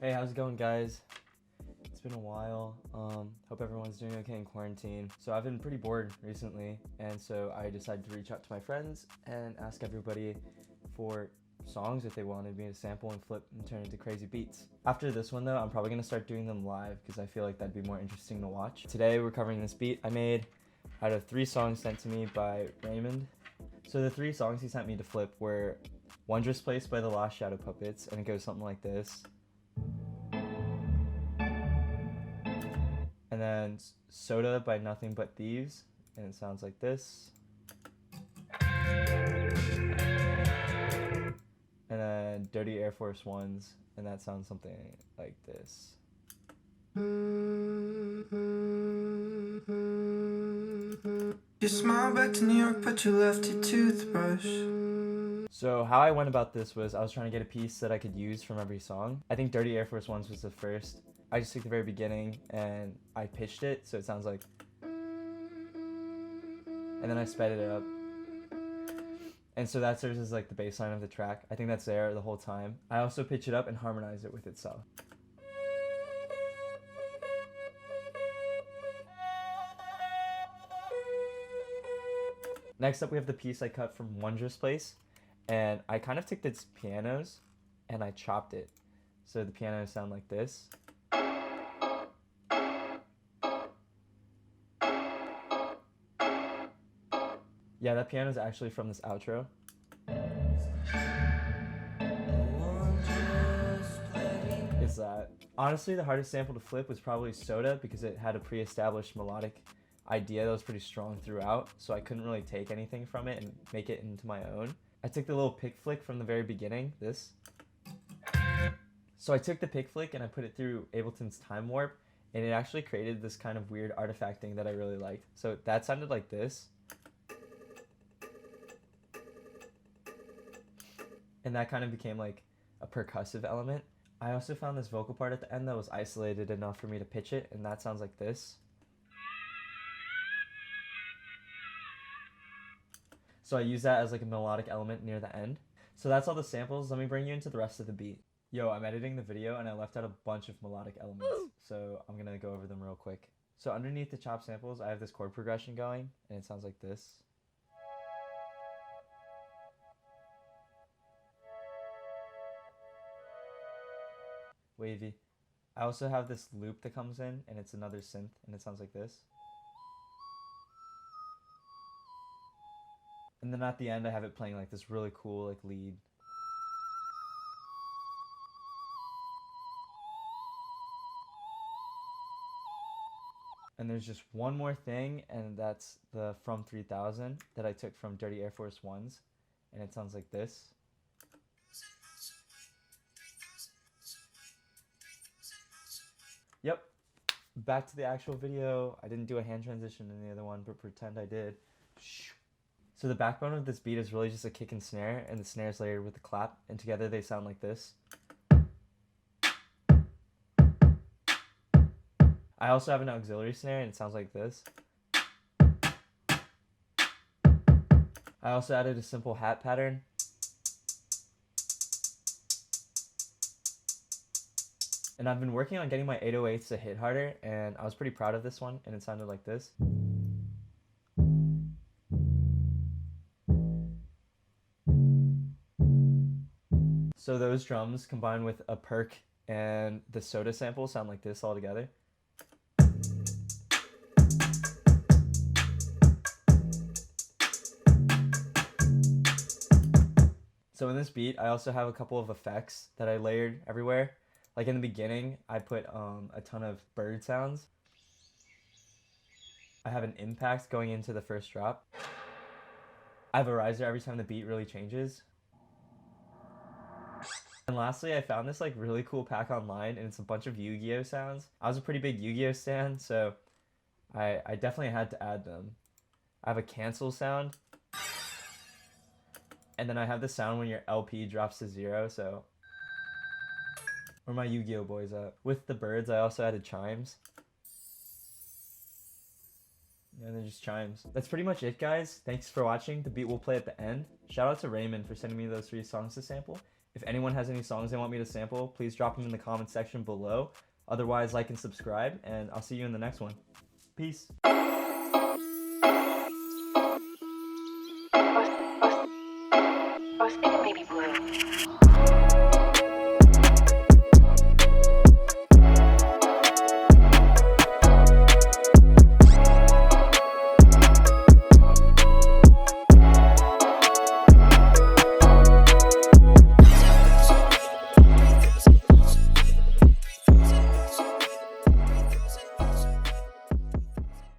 Hey, how's it going, guys? It's been a while. Hope everyone's doing okay in quarantine. So I've been pretty bored recently, and so I decided to reach out to my friends and ask everybody for songs if they wanted me to sample and flip and turn into crazy beats. After this one though, I'm probably gonna start doing them live because I feel like that'd be more interesting to watch. Today we're covering this beat I made out of 3 songs sent to me by Raymond. So the 3 songs he sent me to flip were Wondrous Place by the Lost Shadow Puppets, and it goes something like this. And then Soda by Nothing But Thieves, and it sounds like this. And then Dirty Air Force Ones, and that sounds something like this. You smiled back to New York, but you left your toothbrush. So how I went about this was I was trying to get a piece that I could use from every song. I think Dirty Air Force Ones was the first. I just took the very beginning and I pitched it so it sounds like, and then I sped it up. And so that serves as like the bass line of the track. I think that's there the whole time. I also pitch it up and harmonize it with itself. Next up we have the piece I cut from Wondrous Place, and I kind of took its pianos and I chopped it. So the pianos sound like this. Yeah, that piano is actually from this outro. It's that. Honestly, the hardest sample to flip was probably Soda because it had a pre-established melodic idea that was pretty strong throughout, so I couldn't really take anything from it and make it into my own. I took the little pick flick from the very beginning, this. So I took the pick flick and I put it through Ableton's time warp, and it actually created this kind of weird artifact thing that I really liked. So that sounded like this. And that kind of became like a percussive element. I also found this vocal part at the end that was isolated enough for me to pitch it, and that sounds like this. So I use that as like a melodic element near the end. So that's all the samples. Let me bring you into the rest of the beat. Yo, I'm editing the video and I left out a bunch of melodic elements, so I'm gonna go over them real quick. So underneath the chop samples, I have this chord progression going, and it sounds like this. Wavy. I also have this loop that comes in, and it's another synth, and it sounds like this. And then at the end I have it playing like this really cool like lead. And there's just one more thing, and that's the From 3000 that I took from Dirty Air Force Ones, and it sounds like this. Yep. Back to the actual video. I didn't do a hand transition in the other one, but pretend I did. So the backbone of this beat is really just a kick and snare, and the snare is layered with the clap, and together they sound like this. I also have an auxiliary snare, and it sounds like this. I also added a simple hat pattern. And I've been working on getting my 808s to hit harder, and I was pretty proud of this one, and it sounded like this. So those drums combined with a perk and the Soda sample sound like this all together. So in this beat, I also have a couple of effects that I layered everywhere. Like in the beginning, I put a ton of bird sounds. I have an impact going into the first drop. I have a riser every time the beat really changes. And lastly, I found this like really cool pack online, and it's a bunch of Yu-Gi-Oh sounds. I was a pretty big Yu-Gi-Oh stan, so I definitely had to add them. I have a cancel sound. And then I have the sound when your LP drops to 0, so... Where my Yu-Gi-Oh boys at? With the birds, I also added chimes. And they're just chimes. That's pretty much it, guys. Thanks for watching. The beat will play at the end. Shout out to Raymond for sending me those 3 songs to sample. If anyone has any songs they want me to sample, please drop them in the comment section below. Otherwise, like and subscribe, and I'll see you in the next one. Peace. Or maybe blue.